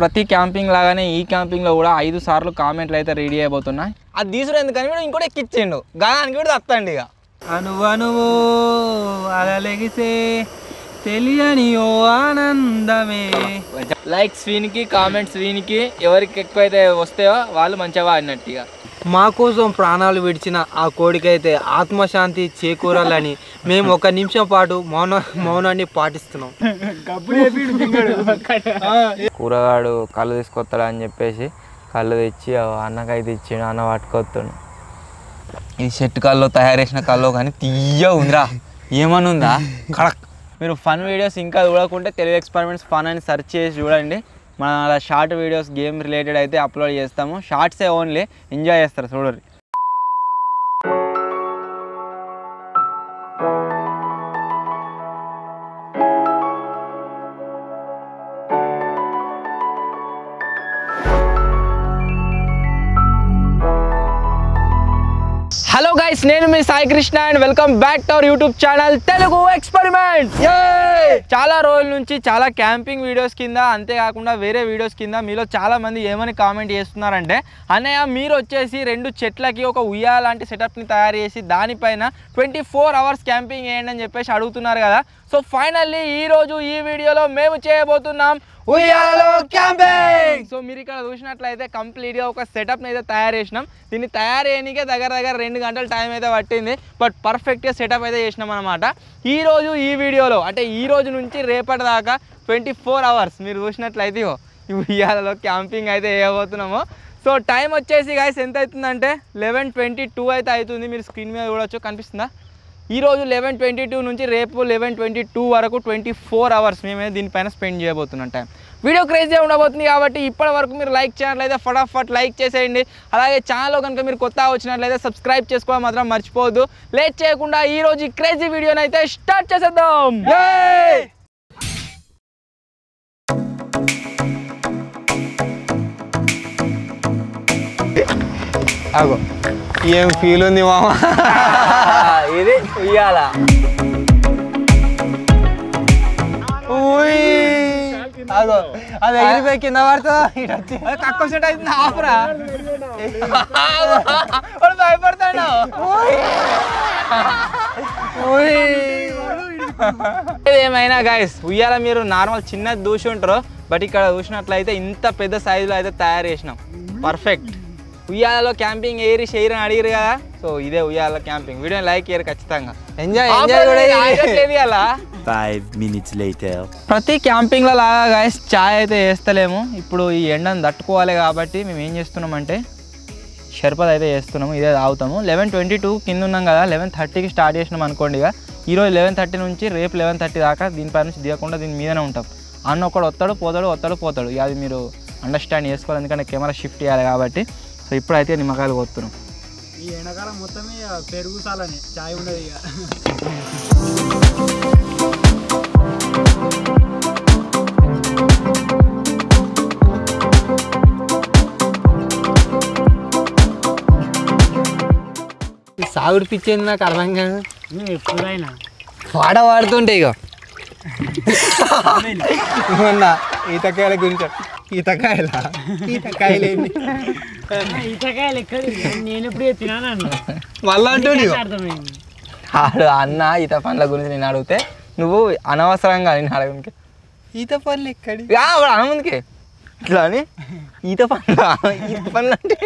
ప్రతి క్యాంపింగ్ లాగానే ఈ క్యాంపింగ్లో కూడా 5 సార్లు కామెంట్లు అయితే రెడీ అయిపోతున్నాయి. అది తీసుడు ఎందుకని కూడా ఇంకోటి ఎక్కిచ్చిండు గానానికి కూడా తత్తండి. ఇక అనువనువు అలలెగిసే తెలియని ఓ ఆనందమే. లైక్స్ వీనికి, కామెంట్స్ వీనికి, ఎవరికి ఎక్కువైతే వస్తాయో వాళ్ళు మంచిగా వాడినట్టు. ఇక మా కోసం ప్రాణాలు విడిచిన ఆ కోడికైతే ఆత్మశాంతి చేకూరాలని మేము 1 నిమిషం పాటు మౌనాన్ని పాటిస్తున్నాం. కూరగాడు కళ్ళు తీసుకొస్తాడు అని చెప్పేసి కళ్ళు తెచ్చి అన్నకైతే ఇచ్చిండు. అన్న పట్టుకొస్తాడు. ఇది చెట్టు కళ్ళు తయారు చేసిన కళ్ళు కానీ తీయ ఉందిరా. ఏమని ఉందా కడక్. మీరు ఫన్ వీడియోస్ ఇంకా చూడకుంటే తెలుగు ఎక్స్పెరిమెంట్స్ ఫన్ అని సెర్చ్ చేసి చూడండి. మన అలా షార్ట్ వీడియోస్ గేమ్ రిలేటెడ్ అయితే అప్లోడ్ చేస్తాము. షార్ట్సే ఓన్లీ, ఎంజాయ్ చేస్తారు చూడండి. హలో గైస్, నేను మీ Sai Krishna and welcome back to our YouTube channel Telugu experiment. చాలా రోజుల నుంచి చాలా క్యాంపింగ్ వీడియోస్ కింద, అంతేకాకుండా వేరే వీడియోస్ కింద మీలో చాలా మంది ఏమని కామెంట్ చేస్తున్నారంటే, అన్నయ్య మీరు వచ్చేసి 2 చెట్లకి ఒక ఉయ్యాల లాంటి సెటప్ని తయారు చేసి దానిపైన 24 అవర్స్ క్యాంపింగ్ చేయండి అని చెప్పేసి అడుగుతున్నారు కదా. సో ఫైనల్లీ ఈరోజు ఈ వీడియోలో మేము చేయబోతున్నాం ఉయ్యాలలో క్యాంపింగ్. సో మీరు ఇక్కడ చూసినట్లయితే కంప్లీట్గా ఒక సెటప్ని అయితే తయారు చేసినాం. దీన్ని తయారు చేయడానికే దగ్గర 2 గంటల టైం అయితే పట్టింది. బట్ పర్ఫెక్ట్గా సెటప్ అయితే చేసినాం అనమాట. ఈరోజు ఈ వీడియోలో అంటే ఈ రోజు నుంచి రేపటి దాకా 24 అవర్స్ మీరు చూసినట్లయితే ఈ ఉయ్యాలలో క్యాంపింగ్ అయితే వేయబోతున్నాము. సో టైం వచ్చేసి గైస్ ఎంత అవుతుందంటే 11:22 అయితే అవుతుంది. మీరు స్క్రీన్ మీద చూడవచ్చు, కనిపిస్తుందా? ఈరోజు 11:22 నుంచి రేపు 11:22 వరకు 24 అవర్స్ మేమే దీనిపైన స్పెండ్ చేయబోతున్నాం టైం. వీడియో క్రేజీగా ఉండబోతుంది కాబట్టి ఇప్పటి వరకు మీరు లైక్ చేసినట్లయితే ఫటాఫట్ లైక్ చేసేయండి. అలాగే ఛానల్లో కనుక మీరు కొత్తగా వచ్చినట్లయితే సబ్స్క్రైబ్ చేసుకోవడం మాత్రం మర్చిపోవద్దు. లేట్ చేయకుండా ఈరోజు ఈ క్రేజీ వీడియోని అయితే స్టార్ట్ చేసేద్దాం. అగో ఏం ఫీల్ ఉంది మామ. ఇది ఉయ్యాల. అగో అది ఎగిరిపోయి కింద పడుతుందా తక్కువ సెట్ అవుతుంది. ఆఫరా భయపడతాడు. ఏమైనా గైస్ ఉయ్యాల మీరు నార్మల్ చిన్నది చూసి ఉంటారు. బట్ ఇక్కడ చూసినట్లయితే ఇంత పెద్ద సైజులో అయితే తయారు చేసినాం. పర్ఫెక్ట్. ఉయ్యాలలో క్యాంపింగ్ ఏరి చేయరని అడిగారు కదా. సో ఇదే ఉయ్యాల క్యాంపింగ్. వీడియోని లైక్ చేయరు ఖచ్చితంగా. Enjoy 5 minutes later. ప్రతి క్యాంపింగ్లో లాగా గైస్ చాయ్ అయితే వేస్తలేము. ఇప్పుడు ఈ ఎండను తట్టుకోవాలి కాబట్టి మేము ఏం చేస్తున్నామంటే షర్బత్ అయితే చేస్తున్నాము. ఇదే తాగుతాము. 11:22 కింద ఉన్నాం కదా, 11:30కి స్టార్ట్ చేసినాం అనుకోండి. ఇక ఈరోజు 11:30 నుంచి రేపు 11:30 దాకా దీనిపై నుంచి దిగకుండా దీని మీదనే ఉంటాం. అన్న ఒకడు వస్తాడు పోతాడు. ఇక అది మీరు అండర్స్టాండ్ చేసుకోవాలి, ఎందుకంటే కెమెరా షిఫ్ట్ చేయాలి కాబట్టి. సో ఇప్పుడైతే నిమ్మకాయలు కొడుతున్నాం. ఈ ఎండాకాలం మొత్తం పెరుగు సాలని చాయ్ ఉండదు. ఇక సాగుడు పిచ్చేది నాకు అర్థం కాదు. ఎప్పుడైనా వాడుతుంటే ఇక మొన్న ఈతకాయల గురించి ఈతకాయలు నేను ఎప్పుడు తినాను మళ్ళా అంటుంది. ఆడు అన్న ఈత పండ్ల గురించి నేను అడిగితే నువ్వు అనవసరంగా నేను అడగనికి ఈత పండ్లు ఎక్కడి అనముందుకే ఇట్లా అని ఈత పండ్లు అంటే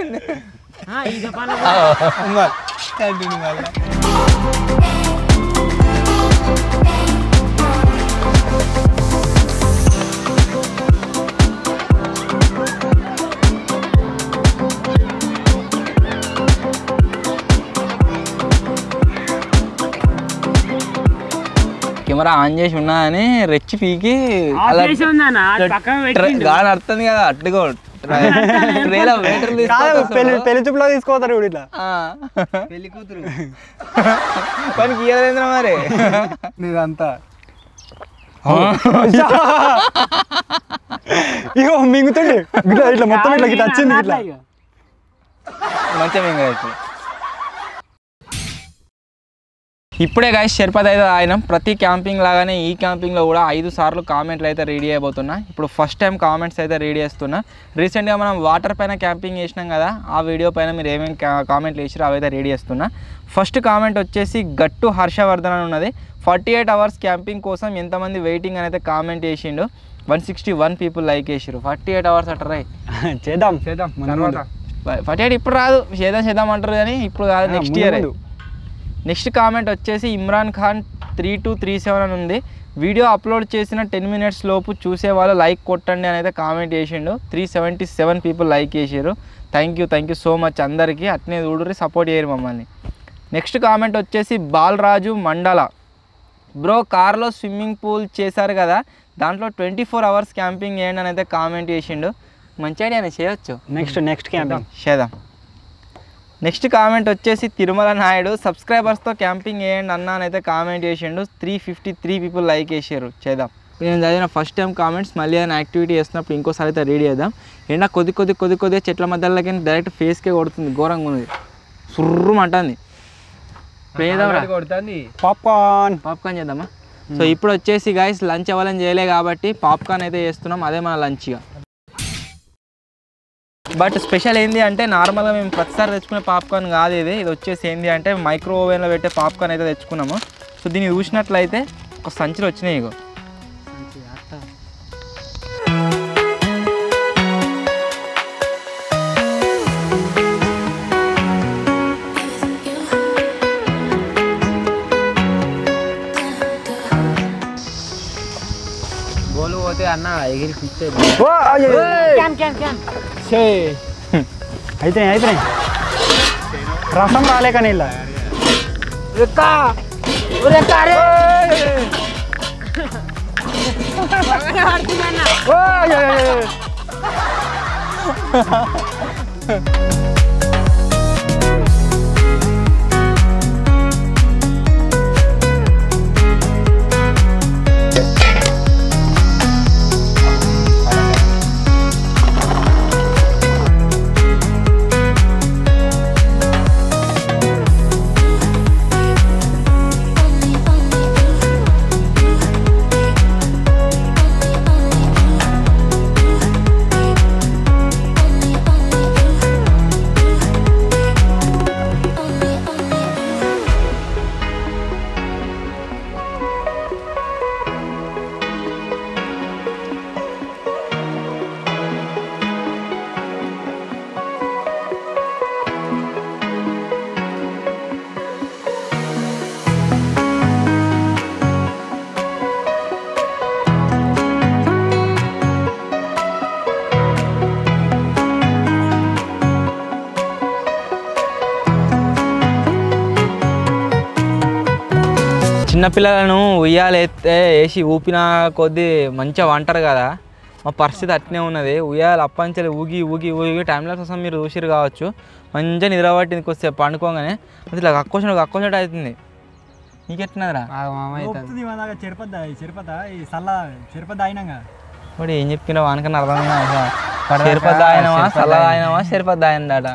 కెమెరా ఆన్ చేసి ఉన్నా అని రెచ్చి పీకి గాలి నడుతుంది కదా. అట్టుకో పెళ్లి చూపులో తీసుకోతారు ఇట్లా పెళ్లి కూతురు పనికి ఇయ్యలేంద్ర మరి నీదంతా. ఇగో మింగుతుండే ఇట్లా మొత్తం ఇట్లా వచ్చింది. ఇట్లా మంచిగా మింగ ఇప్పుడే గైస్ షర్పత్ అయితే తాగినాం. ప్రతి క్యాంపింగ్ లాగానే ఈ క్యాంపింగ్లో కూడా 5 సార్లు కామెంట్లు అయితే రీడ్ చేయబోతున్నా. ఇప్పుడు ఫస్ట్ టైం కామెంట్స్ అయితే రీడ్ చేస్తున్నా. రీసెంట్గా మనం వాటర్ పైన క్యాంపింగ్ చేసినాం కదా, ఆ వీడియో పైన మీరు ఏమేమి కామెంట్లు వేసారో అవైతే రీడ్ చేస్తున్నా. ఫస్ట్ కామెంట్ వచ్చేసి గట్టు హర్షవర్ధన్ అని ఉన్నది. 48 అవర్స్ క్యాంపింగ్ కోసం ఎంతమంది వెయిటింగ్ అని అయితే కామెంట్ చేసిండు. 161 పీపుల్ లైక్ చేసారు. 48 అవర్స్ అట్టరా చేద్దాం 48 ఇప్పుడు రాదు, చేద్దాం అంటారు కానీ ఇప్పుడు కాదు, నెక్స్ట్ ఇయర్. నెక్స్ట్ కామెంట్ వచ్చేసి ఇమ్రాన్ ఖాన్ 3237 అని ఉంది. వీడియో అప్లోడ్ చేసిన 10 minutes లోపు చూసే వాళ్ళు లైక్ కొట్టండి అని అయితే కామెంట్ చేసిండు. 377 పీపుల్ లైక్ చేసారు. థ్యాంక్ యూ సో మచ్ అందరికీ. అట్నే చూడరి, సపోర్ట్ చేయరు మమ్మల్ని. నెక్స్ట్ కామెంట్ వచ్చేసి బాలరాజు మండల. బ్రో కార్లో స్విమ్మింగ్ పూల్ చేశారు కదా, దాంట్లో 24 అవర్స్ క్యాంపింగ్ చేయండి అని అయితే కామెంట్ చేసిండు. మంచి ఐడియానే, చేయొచ్చు. నెక్స్ట్ క్యాంపింగ్ చేద్దాం. నెక్స్ట్ కామెంట్ వచ్చేసి తిరుమల నాయుడు సబ్స్క్రైబర్స్తో క్యాంపింగ్ చేయండి అన్న అని అయితే కామెంట్ చేసిండు. 353 పీపుల్ లైక్ చేసారు. చేద్దాం. నేను చదివిన ఫస్ట్ టైం కామెంట్స్ మళ్ళీ ఏదైనా యాక్టివిటీ చేస్తున్నప్పుడు ఇంకోసారి అయితే రెడీ చేద్దాం. ఎండ కొద్దిగా చెట్ల మధ్యలోకి డైరెక్ట్ ఫేస్కే కొడుతుంది, ఘోరంగా ఉన్నది, సుర్రుమంటుంది. పాప్కార్న్ చేద్దామా? సో ఇప్పుడు వచ్చేసి గైస్ లంచ్ అవ్వాలని చేయలే కాబట్టి పాప్కార్న్ అయితే చేస్తున్నాం. అదే మన లంచ్గా. బట్ స్పెషల్ ఏంది అంటే నార్మల్గా మేము ప్రతిసారి తెచ్చుకునే పాప్కార్న్ కాదు ఇది. ఇది వచ్చేసి ఏంది అంటే మైక్రో ఓవెన్లో పెట్టే పాప్కార్న్ అయితే తెచ్చుకున్నాము. సో దీన్ని చూసినట్లయితే ఒక సంచులు వచ్చినాయి. ఇగో గోలు పోతే అన్న ఎగిరి అయితే రసం రాలే కానీ ఇలా చిన్నపిల్లలను ఉయ్యాలెత్తే వేసి ఊపిన కొద్దీ మంచిగా వంటారు కదా, మా పరిస్థితి అట్నే ఉన్నది. ఉయ్యాలి అప్పంచలు ఊగి టైంలో కోసం మీరు చూసిరు కావచ్చు. మంచిగా నిద్రపట్టింది, కొద్దిసేపు పండుకోగానే ఇట్లా కక్కోసినట్టు అవుతుంది. నీకెట్టినదిరా వాడు ఏం చెప్పినా వానికన్నా అర్థమైనా చెరుపతి ఆయనవా సల్లగా ఆయనవా చెరుపతి ఆయనదాట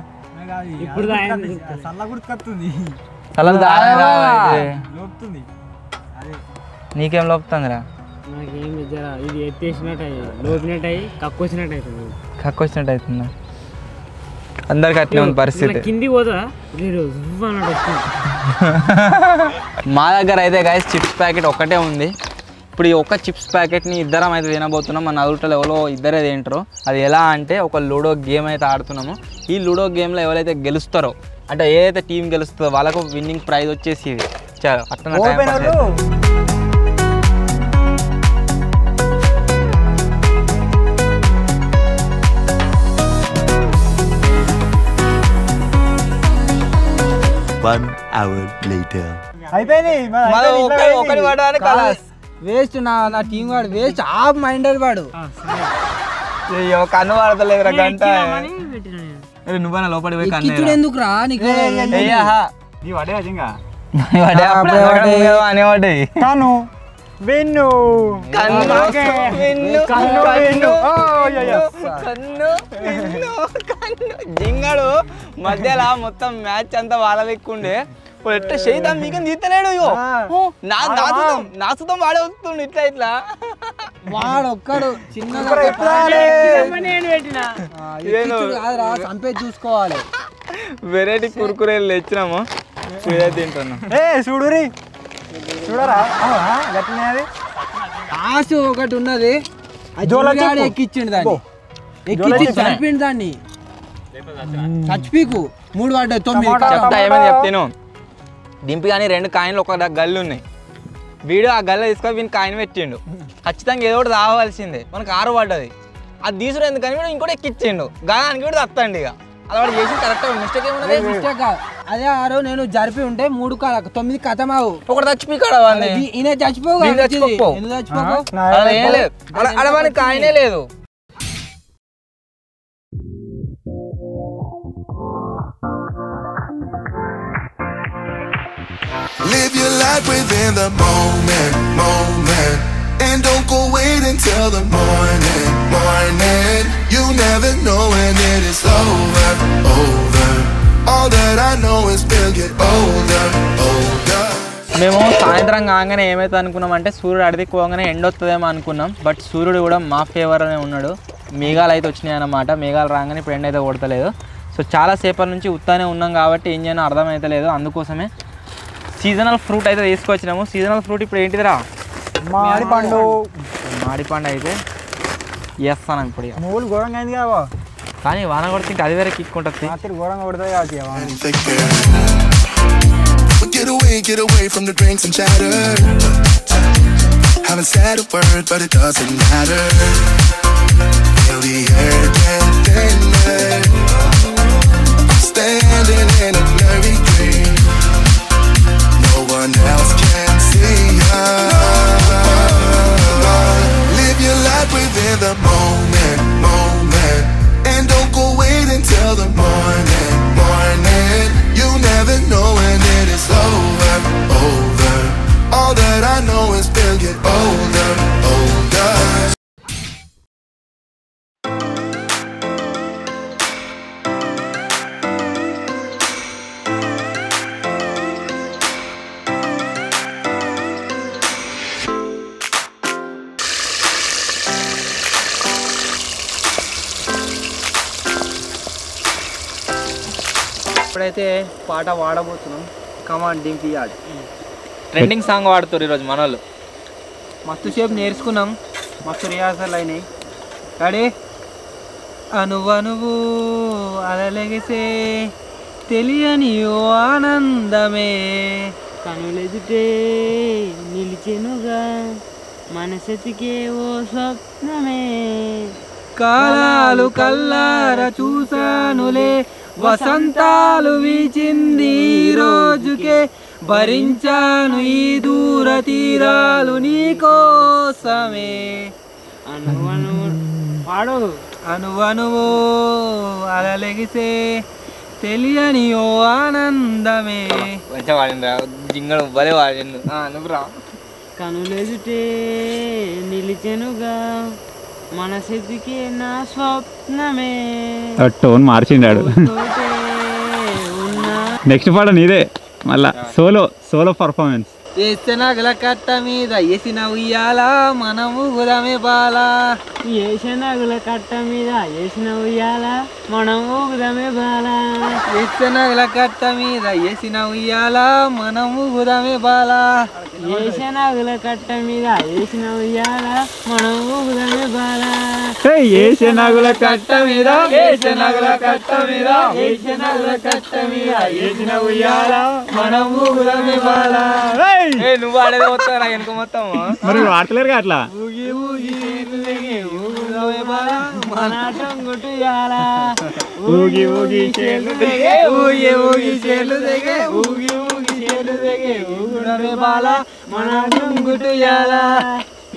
నీకేం లోపుతుందిరా? కక్కొచ్చినట్టు అవుతుందా? అందరికి అట్లే ఉంది పరిస్థితి. మా దగ్గర అయితే గైస్ చిప్స్ ప్యాకెట్ ఒక్కటే ఉంది. ఇప్పుడు ఈ ఒక్క చిప్స్ ప్యాకెట్ని ఇద్దరం అయితే తినబోతున్నాం. మన నలుగురిలో ఎవరో ఇద్దరే తింటారు. అది ఎలా అంటే ఒక లూడో గేమ్ అయితే ఆడుతున్నాము. ఈ లూడో గేమ్లో ఎవరైతే గెలుస్తారో అంటే ఏదైతే టీం గెలుస్తుందో వాళ్ళకు విన్నింగ్ ప్రైజ్ వచ్చేసి ఇది. చాలు అట్లా వేస్ట్ నా టీం వాడు వేస్ట్ ఆఫ్ మైండెడ్ వాడు. కన్ను పడతలేదురా గంట. నువ్వైనా లోపలి పోయి కన్ను ఎందుకు రా నీకు అనేవాడి కాను వెన్ను జింగడు మధ్యలో మొత్తం మ్యాచ్ అంతా వాళ్ళ దిక్కుండే ఎట్లా చేద్దాం మీకు తీస్తలేడు ఇగో నా సుతం వాడే వస్తుండు ఇట్లా వాడు ఒక్కడు చిన్నగా చంపేది చూసుకోవాలి. వెరైటీ కురుకురేలు తెచ్చినాము తింటున్నాం. చూడరా గట్టినది ఆసు ఒకటి ఉన్నది ఎక్కిచ్చిండు దాన్ని ఎక్కిచ్చి చంపిండు దాన్ని చచ్చిపీకు 3 పడ్డాయి 9 చెప్తా ఏమైంది చెప్తాను. దింపి కానీ 2 కాయిన్లు ఒక గల్లు ఉన్నాయి. వీడు ఆ గల్ల తీసుకొని వీని కాయిన్ పెట్టిండు. ఖచ్చితంగా ఏదో ఒకటి రావాల్సిందే. మనకు 6 పడ్డది. అది తీసుడు ఎందుకని వీడు ఇంకోటి ఎక్కిచ్చిండు. గాయానికి వీడు తత్తండి. ఇక అలా వాడు చేసి కరెక్ట్ మిస్టేక్ ఏమన్నది మిస్టేక్ అదే 6 నేను జరిపి ఉంటే 3 9 కథమావు ఒకటి చచ్చిపోయాడు. ఈయన చచ్చిపోకు ఏం లేదు అలా వానికి కాయనే లేదు. Live your life within the moment, moment. And don't go wait until the morning, morning. You never know when it is over, over. All that I know is we'll get older, older. మేము సాయంత్రం కాగానే ఏమైతే అనుకున్నామంటే సూర్యుడు అడిదిక్కుపోగానే ఎండ వస్తుందేమో అనుకున్నాం. But సూర్యుడు కూడా మా ఫేవర్లోనే ఉన్నాడు. మేఘాలు అయితే వచ్చినాయి అన్నమాట. మేఘాలు రాగానే ఇప్పుడు ఎండ అయితే కొడతలేదు. సో చాలా సేపటి నుంచి ఉత్తానే ఉన్నాం కాబట్టి ఏం చేయనో అర్థమైతే లేదు. అందుకోసమే సీజనల్ ఫ్రూట్ అయితే తీసుకొచ్చినాము. సీజనల్ ఫ్రూట్ ఇప్పుడు ఏంటిదిరా? మామిడిపండు. మామిడిపండు అయితే వేస్తాను ఇప్పుడు. మూలు ఘోరంగా అయింది కదా కానీ వాన కొడితే ఇంకా అది వేరే కిక్ ఉంటుంది. రాత్రి ఘోరంగా కొడుతుంది కాబట్టి Get away from the drinks and chatter. Haven't said a word, but it doesn't matter. Feel the air get thinner. Standing in a blurry dream. No one else can see us. Live your life within the moment, moment. And don't go wait until the morning, morning. You never know when it is over, over. All that I know is we'll get older, older. ఇప్పుడైతే పాట వాడబోతున్నాం. కమాన్ డింపియాడ్ trending song వాడుతారు ఈరోజు మన వాళ్ళు. మస్తు సేపు నేర్చుకున్నాం. మస్తు రిహార్సల్ అయినాయి. రెడీ? అనువనువు అలలెగిసే తెలియని ఓ ఆనందమే కనులెదుటే నిలిచెనుగా మనసెతికే ఓ స్వప్నమే కాలాలు కల్లార చూసానులే వసంతాలు వీచింది ఈ రోజుకే భరించాను ఈ దూర తీరాలు నీకోసమే పాడు అనువనువు అలలెగిసే తెలియని ఓ ఆనందమే మంచిగా వాడిండ్రా జింగడు భలే వాడిండు. నువ్వురా కనులెదుటే నిలిచెనుగా మనసెతికే నా స్వప్నమే టోన్ మార్చిండాడు. నెక్స్ట్ పాట నీదే మళ్ళా సోలో పర్ఫార్మెన్స్. ఏసనగల కట్ట మీద ఏసిన ఉయ్యాల మనము గురమే బాల ఏసనగుల కట్ట మీద ఏసిన ఉయ్యాల మనము గురమే బాల ఏసనగల కట్ట మీద ఏసిన ఉయ్యాల మనము గురమే బాల ఏసనగుల కట్ట మీద ఏసిన ఉయ్యాల మనము గురమే బాల ఏసనగుల కట్ట మీద ఏసనగల కట్ట మీద ఏసనగల కట్ట మీద ఏసిన ఉయ్యాల మనము గురమే బాల. నువ్వు ఆడేది మొత్తం నాకు వెనుక మొత్తం మరి ఆడలేరుగా అట్లా. ఊగి ఊగి ఊగురమే బాల మనాటం గుట్టుయాల ఊగి ఊగి ఊగి ఊగి చేలు దిగే ఊగి ఊగి చేలు దిగే ఊగురమే బాల మనాటం గుట్టుయాల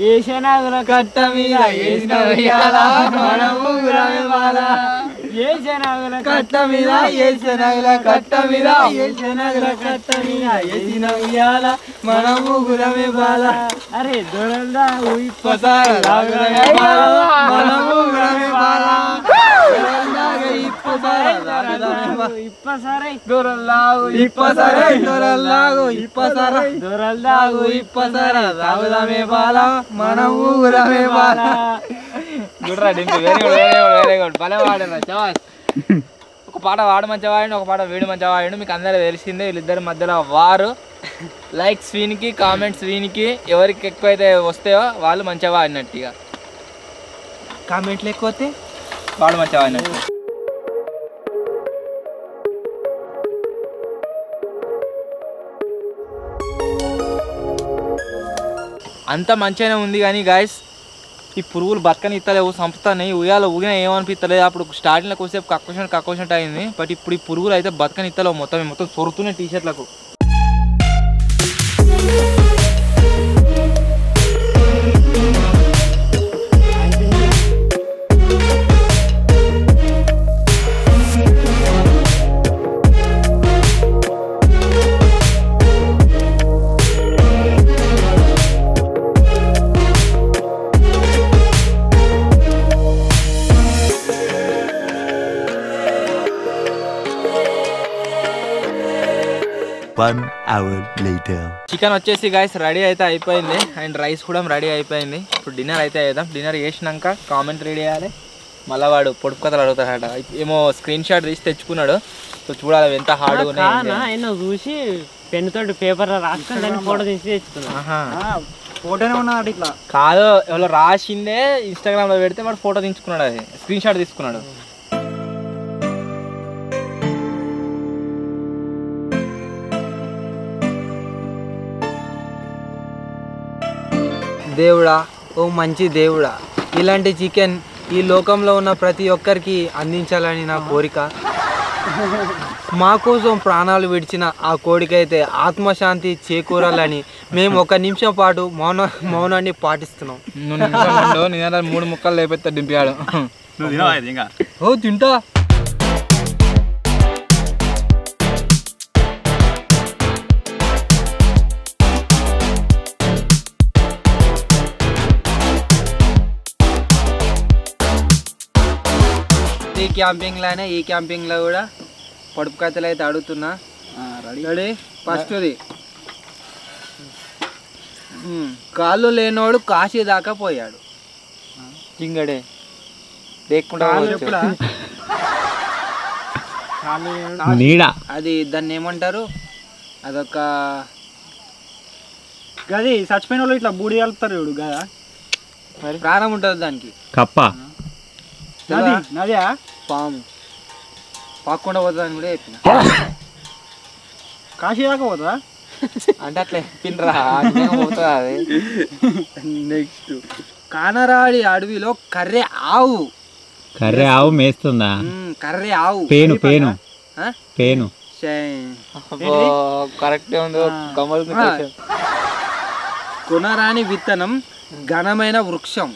ఏసనగుల కట్ట మీద ఏసిన ఉయ్యాల మనము గురమే బాల ఏసనగుల కట్ట మీద ఏసనగల కట్ట మీద ఏసనగల కట్ట మీద ఏసిన ఉయ్యాల మనము గురమే బాల. అరే దొరల్దా మనము గురమే బాల దొరల్దాగ ఇప్పు ఇప్పసారై దొరల్లాగు ఇప్పసరే దొరల్లాగు ఇప్పసరా దొరల్దాగు ఇప్పసరా తాగుదామే బాల మనం ఊగుదామే బాల. చూడరా డింపు వెరీ గుడ్ భలే వాడినా చవాస్. ఒక పాట వాడు మంచిగా వాడిండు, ఒక పాట వీడు మంచిగా వాడిండు. మీకు అందరూ తెలిసిందే వీళ్ళిద్దరి మధ్యలో వారు. లైక్స్ వీనికి, కామెంట్స్ వీనికి, ఎవరికి ఎక్కువైతే వస్తాయో వాళ్ళు మంచిగా వాడినట్టు. ఇక కామెంట్లు ఎక్కువ వస్తే వాడు మంచిగా వాడినట్టు. అంత మంచిగానే ఉంది కానీ గాయస్ ఈ పురుగులు బతకని ఇస్తలేవు, సంపుతాయి. ఉయ్యాల ఊగిన ఏమనిపిస్తలేదు. అప్పుడు స్టార్టింగ్లో కొద్దిసేపు కక్కోషనట్ అయింది. బట్ ఇప్పుడు ఈ పురుగులు అయితే బతకని ఇస్తలేవు. మొత్తం సొరుతున్నాయి టీషర్ట్లకు. చికెన్ వచ్చేసి గాయస్ రెడీ అయితే అయిపోయింది. అండ్ రైస్ కూడా రెడీ అయిపోయింది. ఇప్పుడు డిన్నర్ అయితే చేద్దాం. డిన్నర్ చేసినాక కామెంట్ రెడీ చేయాలి. మళ్ళీ వాడు పొడుపు కథలు అడుగుతాడట. ఏమో స్క్రీన్ షాట్ తీసి తెచ్చుకున్నాడు. సో చూడాలి ఎంత హార్డ్గా ఉన్నాయి. ఆయన చూసి పెన్ తోటి పేపర్ రాసుకొని దాన్ని ఫోటో తీసి తెచ్చుకున్నా. ఫోటోనే ఉన్నాడు ఇట్లా. కాదు ఎవరో రాసిందే ఇన్స్టాగ్రామ్లో పెడితే వాడు ఫోటో తీసుకున్నాడు. అది స్క్రీన్ షాట్ తీసుకున్నాడు. దేవుడా, ఓ మంచి దేవుడా, ఇలాంటి చికెన్ ఈ లోకంలో ఉన్న ప్రతి ఒక్కరికి అందించాలని నా కోరిక. మా కోసం ప్రాణాలు విడిచిన ఆ కోడికైతే ఆత్మశాంతి చేకూరాలని మేము 1 నిమిషం పాటు మౌనాన్ని పాటిస్తున్నాం. 3 ముక్కలు లేకపోతే దింపాడు. ఓ తింటా. ఈ క్యాంపింగ్లోనే ఈ క్యాంపింగ్లో కూడా పొడుపు కథలు అయితే అడుగుతున్నా. రెడీ? ఫస్ట్ది కాళ్ళు లేనోడు కాశీ దాకా పోయాడు. జింగడే లేకుండా నీడ. అది దాన్ని ఏమంటారు? అదొక గది చచ్చిపోయిన వాళ్ళు ఇట్లా బూడి కలుపుతారు చూడు కదా, మరి ప్రాణం ఉంటుంది దానికి. కప్ప. నది నదియా? పాము పాకుండా పోతుందని కూడా చెప్పిన. కాశీ దాకా పోతుందా? అంటే అట్లా చెప్పిండ్రా పోతుంది అది. నెక్స్ట్ కానరాడి అడవిలో కర్రె ఆవు. కర్రె ఆవు మేస్తుందా? కర్రె ఆవు. పేను పేను ఆ? పేను. కరెక్టే ఉంది. కమల్ కొనరాని విత్తనం ఘనమైన వృక్షం.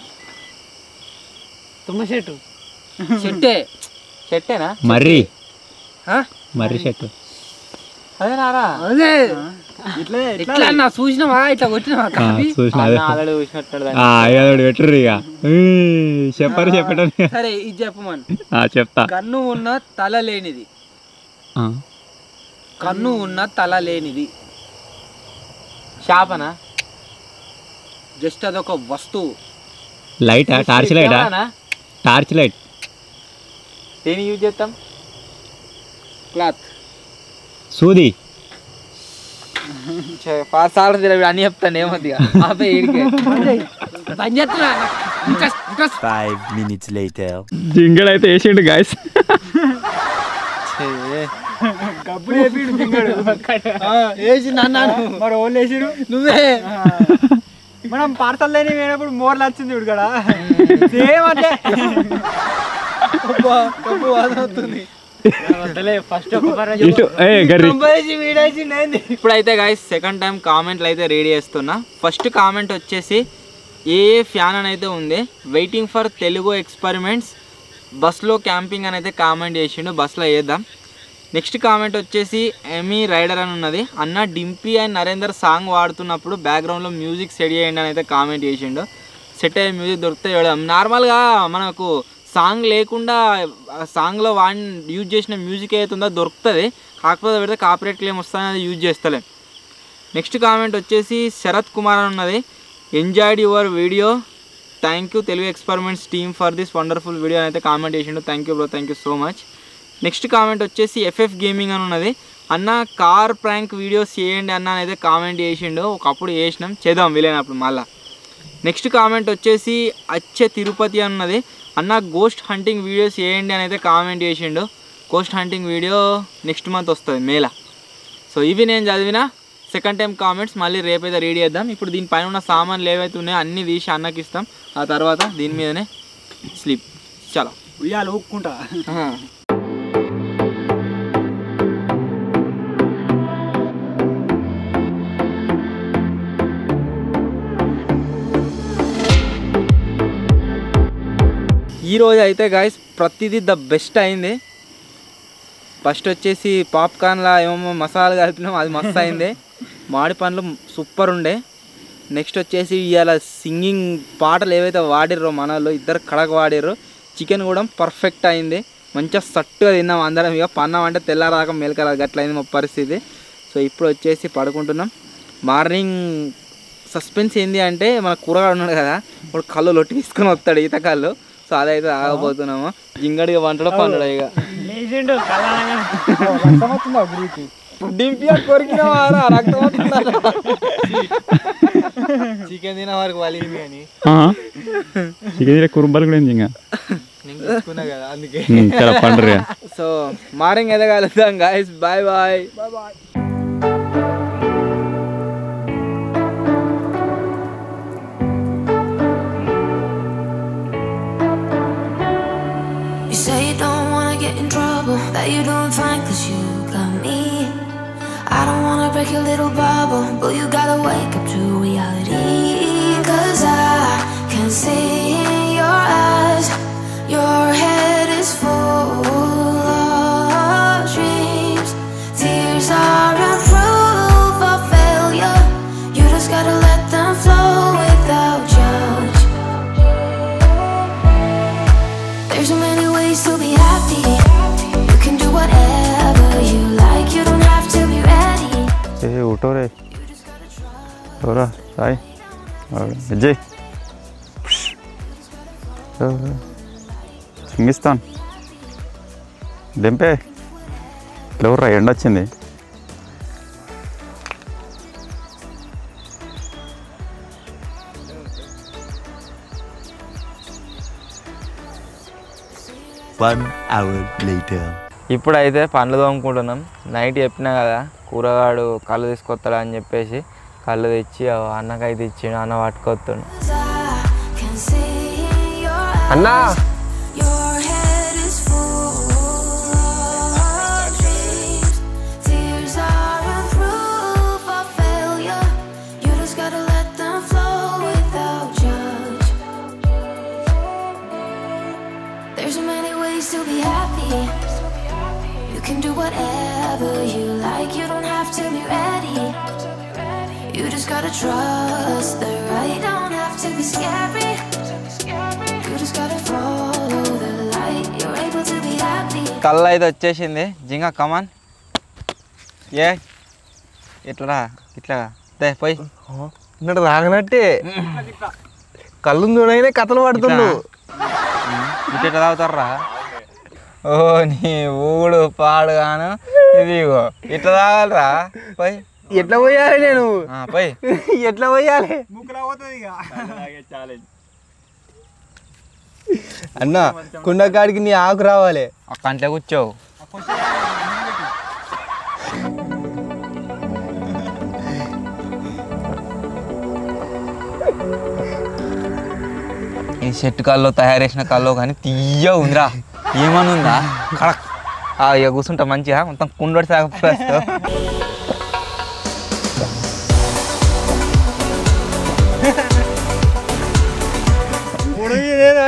తుమ్మ చెట్టు. చెట్టే. చెట్టేనా? మర్రి. ఆ? మర్రి చెట్టు. అదే నారా? అదే ఇట్లా ఎట్లా అన్నా చూసినావా? ఇట్లా కొట్టినావా? కాపీ? చూసిన ఆల్రెడీ చూసినట్టు. అదొకటి పెట్టరు ఇక. చెప్పరు చెప్పటం. సరే ఇది చెప్పమని. చెప్తా. కన్ను ఉన్న తల లేనిది. కన్ను ఉన్న తల లేనిది. షాపనా? జస్ట్ అదొక వస్తువు. లైటా? టార్చ్ లైటా? Torch light. దేని యూజ్ చేస్తాం? క్లాత్. సూది. అన్ని చెప్తాను ఏమద్దిగా. జింగడైతే వేసిండు గాయస్. కప్పుడు వేపిండు దింగాడు. మరి ఓళ్ళు వేసిరు నువ్వే. మనం పార్సల్ లేని వేసినప్పుడు మోర్లు వచ్చింది ఇప్పుడు కదా, సేమ్ అంటే ఇప్పుడైతే గాయస్ సెకండ్ టైం కామెంట్లు అయితే రెడీ చేస్తున్నా. ఫస్ట్ కామెంట్ వచ్చేసి ఏ ఫ్యాన్ అని అయితే ఉంది. వెయిటింగ్ ఫర్ తెలుగు ఎక్స్పెరిమెంట్స్ బస్లో క్యాంపింగ్ అని అయితే కామెంట్ చేసిండు. బస్లో వేద్దాం. నెక్స్ట్ కామెంట్ వచ్చేసి ఎమీ రైడర్ అని ఉన్నది. అన్న డింపీ అండ్ నరేందర్ సాంగ్ వాడుతున్నప్పుడు బ్యాక్గ్రౌండ్లో మ్యూజిక్ సెట్ చేయండి అని అయితే కామెంట్ చేసిండు. సెట్ అయ్యే మ్యూజిక్ దొరికితే చూడడం. నార్మల్గా మనకు సాంగ్ లేకుండా సాంగ్లో యూజ్ చేసిన మ్యూజిక్ ఏదైతుందో దొరుకుతుంది, కాకపోతే పెడితే కాపీరైట్ క్లెయిమ్ వస్తుందని అది యూజ్ చేస్తలే. నెక్స్ట్ కామెంట్ వచ్చేసి శరత్ కుమార్ అని ఉన్నది. Enjoyed your video, thank you Telugu experiments team for this wonderful video అని అయితే కామెంట్ చేసిండు. Thank you bro, thank you so much. Next comment వచ్చేసి ఎఫ్ఎఫ్ గేమింగ్ అని ఉన్నది. అన్న కార్ ప్రాంక్ వీడియోస్ చేయండి అన్న అని అయితే కామెంట్ చేసిండు. ఒకప్పుడు చేసినాం, చేద్దాం వీలైనప్పుడు మళ్ళా. నెక్స్ట్ కామెంట్ వచ్చేసి అచ్చే తిరుపతి అన్నది. అన్న గోస్ట్ హంటింగ్ వీడియోస్ చేయండి అని అయితే కామెంట్ చేసిండు. Ghost hunting video next month వస్తుంది మేలా. సో ఇవి నేను చదివిన సెకండ్ టైం కామెంట్స్. మళ్ళీ రేపైతే రీడ్ చేద్దాం. ఇప్పుడు దీనిపైన ఉన్న సామాన్లు ఏవైతే ఉన్నాయో అన్నీ తీసి అన్నకి ఇస్తాం. ఆ తర్వాత దీని మీదనే స్లీప్. చాలా ఉయ్యాలు ఊక్కుంటా. ఈరోజు అయితే గాయస్ ప్రతిదీ ద బెస్ట్ అయింది. ఫస్ట్ వచ్చేసి పాప్కార్న్లా ఏమో మసాలా కలిపినాం, అది మస్తు అయింది. మామిడి పండ్లు సూపర్ ఉండే. నెక్స్ట్ వచ్చేసి ఇవాళ సింగింగ్ పాటలు ఏవైతే వాడిర్రో మనలో ఇద్దరు కడగ వాడిర్రో. చికెన్ కూడా పర్ఫెక్ట్ అయింది, మంచిగా సట్టుగా తిన్నాం అందరం. ఇక పన్నాం అంటే తెల్లారాక మెలకరా గట్లయింది మా పరిస్థితి. సో ఇప్పుడు వచ్చేసి పడుకుంటున్నాం. మార్నింగ్ సస్పెన్స్ ఏంది అంటే మన కూరగాడు ఉన్నాడు కదా, ఇప్పుడు కళ్ళు లొట్టి తీసుకొని వస్తాడు ఈత కళ్ళు. సో అదైతే ఆగబోతున్నాము. జింగడిగా వంటడో పండుగ ఇక కొరికినవారా రక్తం చికెన్ తిన వరకు వలింది అని చికెన్ కురుంబాలు కూడా ఏంది ఇంకా తీసుకున్నా కదా అందుకే. పండుగ. సో మార్నింగ్ అయితే కలుద్దాం guys. Bye bye. Say you don't wanna get in trouble, that you doing fine cause you got me. I don't wanna break your little bubble, but you gotta wake up to reality. Cause I can see in your eyes, your head is full of dreams. Tears are proof of failure, you just gotta let them flow without judge. There's so many ways to be happy. You can do whatever you like. You don't have to be ready. Hey, uto re. Ora, sai. Ajay. సింగిస్తాన్ దెంపే ఎవరు ఎండ వచ్చింది. ఇప్పుడైతే పండ్లు తోముకుంటున్నాం. Night చెప్పినా కదా కూరగాడు కళ్ళు తీసుకొస్తాడు అని చెప్పేసి కళ్ళు తెచ్చి అన్నకైతే ఇచ్చిండు. అన్న పట్టుకొస్తాడు. అన్నా To be happy, you can do whatever you like. You don't have to be ready. You just gotta trust the right. Don't have to be scary. You just gotta follow the light. You're able to be happy. కళ్ళు అయితే వచ్చేసింది. జింగా కమాన్. ఏ ఇట్లా ఇట్లా they పోయి ఇక్కడ రాగనట్టే కళ్ళు చూడగానే కథలు పడుతుండు. ఇట్లా తాగుతారా? ఓ నీ ఊడు పాడుగాను ఇదిగో ఇట్లా తాగాలరా. పోయి ఎట్లా పోయాలి నేను? పోయి ఎట్లా పోయాలి అన్న? కుండకాడికి నీ ఆకు రావాలి. ఆ కంట్లో కూర్చోవు. ఈ చెట్టు కల్లో తయారు చేసిన కల్లో కానీ తీయ ఉందిరా. ఏమని ఉందా కడక్ ఇక కూర్చుంటా మంచిగా మొత్తం కుండోడి సాగు.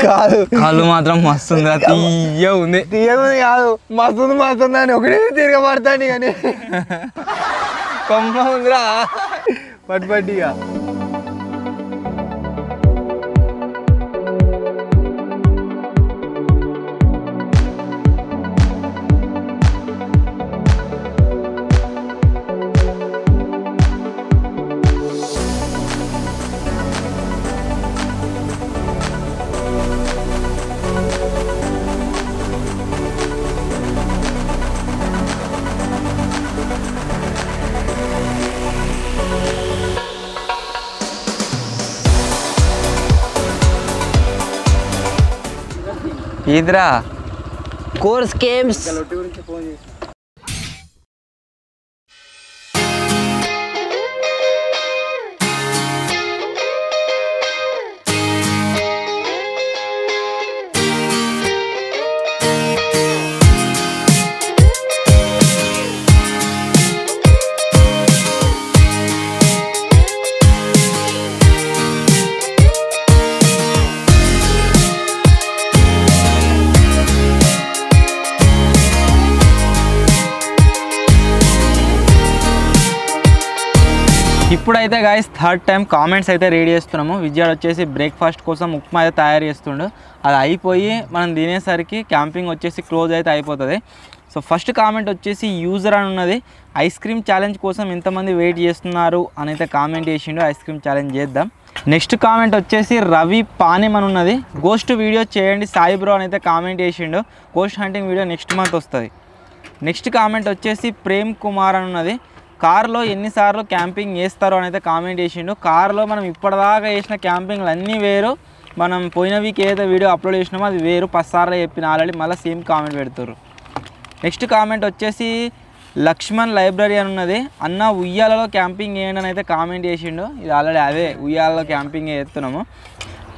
కాదు కళ్ళు మాత్రం మస్తు ఉందిరా, తీయ ఉంది. తీయగుంది కాదు, మస్తుంది మస్తుంది అని ఒకటే తిరగబడతాను కానీ కొమ్మ ఉందిరా పట్టుపట్టిగా. ఇదిరా కోర్స్ గేమ్స్. ఇప్పుడైతే గాయస్ థర్డ్ టైం కామెంట్స్ అయితే రెడీ చేస్తున్నాము. విజయాడ్ వచ్చేసి బ్రేక్ఫాస్ట్ కోసం ఉప్మా అయితే తయారు చేస్తుండు. అది అయిపోయి మనం తినేసరికి క్యాంపింగ్ వచ్చేసి క్లోజ్ అయితే అయిపోతుంది. సో ఫస్ట్ కామెంట్ వచ్చేసి యూజర్ అని ఉన్నది, ఐస్ క్రీమ్ ఛాలెంజ్ కోసం ఎంతమంది వెయిట్ చేస్తున్నారు అని అయితే కామెంట్ చేసిండు. ఐస్ క్రీమ్ ఛాలెంజ్ చేద్దాం. నెక్స్ట్ కామెంట్ వచ్చేసి రవి పానెం అని ఉన్నది, గోస్ట్ వీడియో చేయండి సాయి బ్రో అని అయితే కామెంట్ చేసిండు. Ghost hunting video next month వస్తుంది. నెక్స్ట్ కామెంట్ వచ్చేసి ప్రేమ్ కుమార్ అని ఉన్నది, కార్లో ఎన్నిసార్లు క్యాంపింగ్ చేస్తారో అని అయితే కామెంట్ చేసిండు. కార్లో మనం ఇప్పటిదాకా చేసిన క్యాంపింగ్లు అన్నీ వేరు, మనం పోయిన వీక్ ఏదైతే వీడియో అప్లోడ్ చేసినామో అది వేరు. 10 సార్లు చెప్పిన ఆల్రెడీ మళ్ళీ సేమ్ కామెంట్ పెడతారు. నెక్స్ట్ కామెంట్ వచ్చేసి లక్ష్మణ్ లైబ్రరీ అని ఉన్నది, అన్న ఉయ్యాలలో క్యాంపింగ్ చేయండి అని అయితే కామెంట్ చేసిండు. ఇది ఆల్రెడీ అదే ఉయ్యాలలో క్యాంపింగ్ చేస్తున్నాము.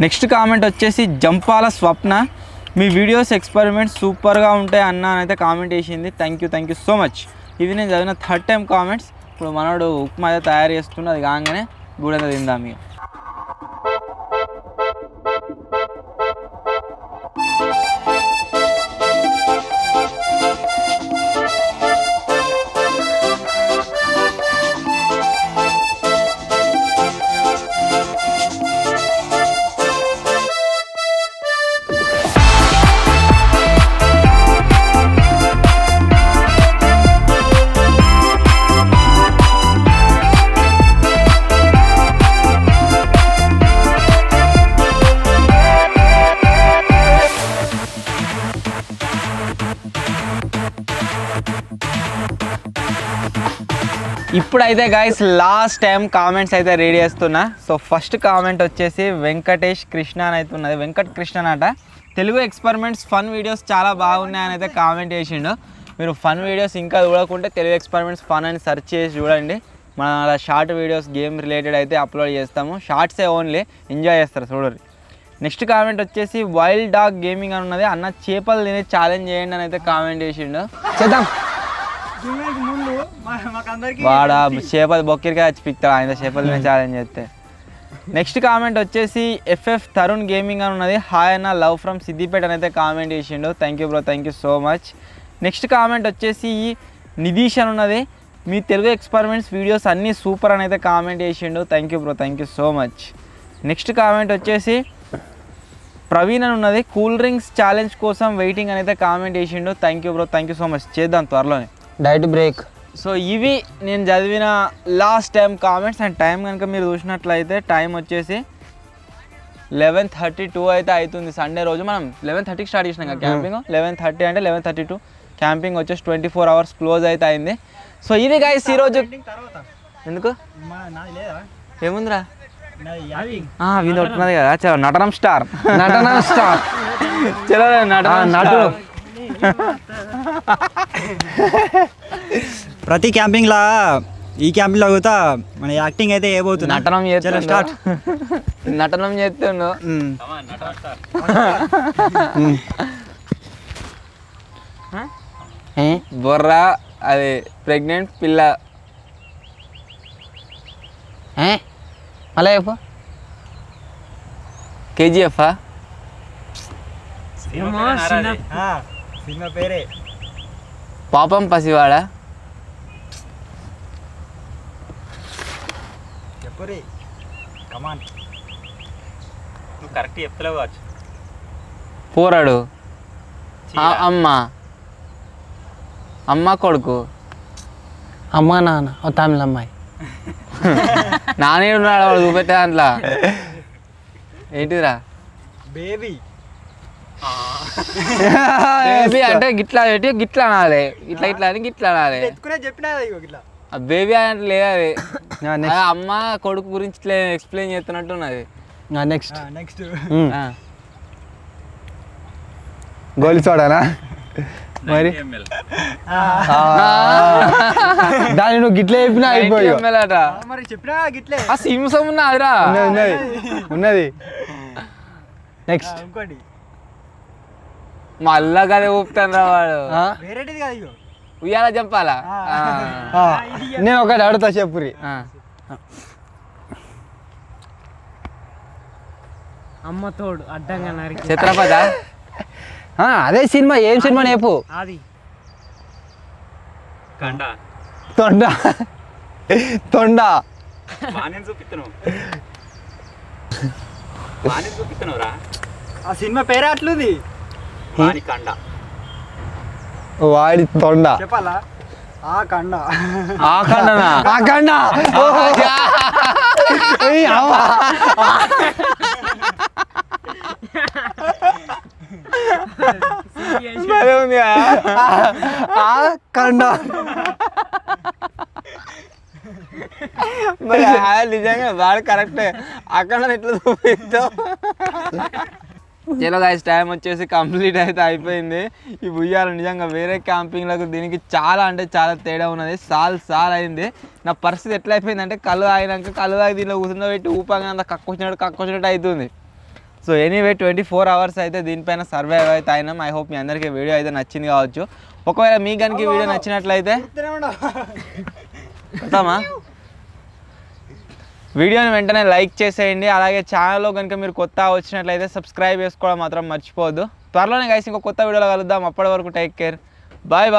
నెక్స్ట్ కామెంట్ వచ్చేసి జంపాల స్వప్న, మీ వీడియోస్ ఎక్స్పెరిమెంట్స్ సూపర్గా ఉంటాయి అన్న అని అయితే కామెంట్ చేసింది. Thank you so much. ఇది నేను చదివిన థర్డ్ టైం కామెంట్స్. ఇప్పుడు మనోడు ఉప్మా అయితే తయారు చేస్తుండే, అది కాగానే గూడైతే తిందాం ఇక. ఇప్పుడైతే గైస్ లాస్ట్ టైం కామెంట్స్ అయితే రెడీ చేస్తున్నా. సో ఫస్ట్ కామెంట్ వచ్చేసి వెంకటేష్ కృష్ణ అని అయితే ఉన్నది, వెంకట్ కృష్ణ అట, తెలుగు ఎక్స్పెరిమెంట్స్ ఫన్ వీడియోస్ చాలా బాగున్నాయని అయితే కామెంట్ చేసిండు. మీరు ఫన్ వీడియోస్ ఇంకా చూడకుంటే తెలుగు ఎక్స్పెరిమెంట్స్ ఫన్ అని సెర్చ్ చేసి చూడండి. మన అలా షార్ట్ వీడియోస్ గేమ్ రిలేటెడ్ అయితే అప్లోడ్ చేస్తాము. షార్ట్సే ఓన్లీ, ఎంజాయ్ చేస్తారు చూడండి. నెక్స్ట్ కామెంట్ వచ్చేసి వైల్డ్ డాగ్ గేమింగ్ అని ఉన్నది, అన్న చేపలు తినే ఛాలెంజ్ చేయండి అని అయితే కామెంట్ చేసిండు. చేద్దాం. వాడా చేపలు బొక్కిరిగా వచ్చి పిక్తాడు ఆయన చేపలు తినే ఛాలెంజ్ చేస్తే. నెక్స్ట్ కామెంట్ వచ్చేసి ఎఫ్ఎఫ్ తరుణ్ గేమింగ్ అని ఉన్నది, హాయ్ అన్న లవ్ ఫ్రమ్ సిద్దిపేట అని అయితే కామెంట్ చేసిండు. Thank you bro, thank you so much. Next comment వచ్చేసి నిధీష్ అని ఉన్నది, మీ తెలుగు ఎక్స్పెరిమెంట్స్ వీడియోస్ అన్నీ సూపర్ అని అయితే కామెంట్ చేసిండు. Thank you bro, thank you so much. Next comment వచ్చేసి ప్రవీణ్ అని ఉన్నది, కూల్ డ్రింక్స్ ఛాలెంజ్ కోసం వెయిటింగ్ అని అయితే కామెంట్ చేసిండు. Thank you bro, thank you so much. చేద్దాం త్వరలోనే. Diet break. సో ఇవి నేను చదివిన last time comments. And time కనుక మీరు చూసినట్లయితే టైం వచ్చేసి 11:32 అయితే అవుతుంది. సండే రోజు మనం 11:30కి స్టార్ట్ చేసినాం కదా క్యాంపింగ్. 11:30 అంటే 11:32 క్యాంపింగ్ వచ్చేసి 24 అవర్స్ క్లోజ్ అయితే అయింది. సో ఇది గైస్ ఈరోజు. ఎందుకు ఏముందిరా వీళ్ళు ఉంటున్నది కదా, చలో నటనం స్టార్. చలో నటు. ప్రతి క్యాంపింగ్లా ఈ క్యాంపింగ్లో కూడా మన యాక్టింగ్ అయితే ఏబోతుంది. నటనం చేస్తే స్టార్ట్. నటనం చేస్తుండు. బొర్రా అది ప్రెగ్నెంట్ పిల్ల. అలా చెప్పు. కేజీఎఫ్ సినిమా పేరే పాపం పసివాడ. చెప్పురి కమాన్. నువ్వు కరెక్ట్ చెప్తలేవు కావచ్చు. పోరాడు అమ్మ అమ్మ కొడుకు అమ్మా నాన్న ఓ తమిళ అమ్మాయి. నానే ఉన్నాడు వాడు చూపెట్టే దాంట్లో. ఏంటిదిరా బేబీ. బేబీ అంటే గిట్లా పెట్టి గిట్లా అనాలి, ఇట్లా ఇట్లా అని గిట్లా అనాలి. చెప్పినా ఇట్లా బేబీ అంటే లేదు, అది అమ్మ కొడుకు గురించి ఇట్లా ఎక్స్ప్లెయిన్ చేస్తున్నట్టు ఉన్నది. నెక్స్ట్ నెక్స్ట్ గోలి సోడానా మరి దాన్ని నువ్వు గిట్లే చెప్పినా అయిపోయి మరి చెప్పినా గిట్లే ఆ సింసం ఉన్నదిరా ఉన్నది నెక్స్ట్ ఇంకోటి మళ్ళా కదే ఊపుతాను రా వాడు వేరేటిది కాదు ఇగో ఉయ్యాల చెప్పాలా నేను ఒకటి అడుగుతా చెప్పురి అమ్మ తోడు అడ్డంగా నరికి ఛత్రపతి అదే సినిమా ఏం సినిమా నేపు అది తొండ తొండ ఆ సినిమా పేరే అట్లుంది వాడి తొండ చెప్పాలా ఆ కండ ఆ కండనా ఆ కండ ఆ కండ మరి నిజంగా వాడు కరెక్టే అక్కడ ఎట్లా చూపిస్తావు చలో గైస్ టైం వచ్చేసి కంప్లీట్ అయితే అయిపోయింది ఈ ఉయ్యాల నిజంగా వేరే క్యాంపింగ్లకు దీనికి చాలా అంటే చాలా తేడా ఉన్నది సాల్ అయింది నా పరిస్థితి ఎట్లా అయిపోయిందంటే కళ్ళు అయినాక కళ్ళు తాగి దీనిలో కూర్చుండబెట్టి ఊపంగా అంత కక్కొచ్చినట్టు అవుతుంది సో ఎనీవే 24 hours అయితే దీనిపైన సర్వైవ్ అయితే అయినాం ఐ హోప్ మీ అందరికీ వీడియో అయితే నచ్చింది కావచ్చు ఒకవేళ మీకు కనుక వీడియో నచ్చినట్లయితే వస్తామా వీడియోని వెంటనే లైక్ చేసేయండి అలాగే ఛానల్లో కనుక మీరు కొత్త వచ్చినట్లయితే సబ్స్క్రైబ్ చేసుకోవడం మాత్రం మర్చిపోవద్దు త్వరలోనే గైస్ ఇంకో కొత్త వీడియోలో కలుద్దాం అప్పటి వరకు టేక్ కేర్ బాయ్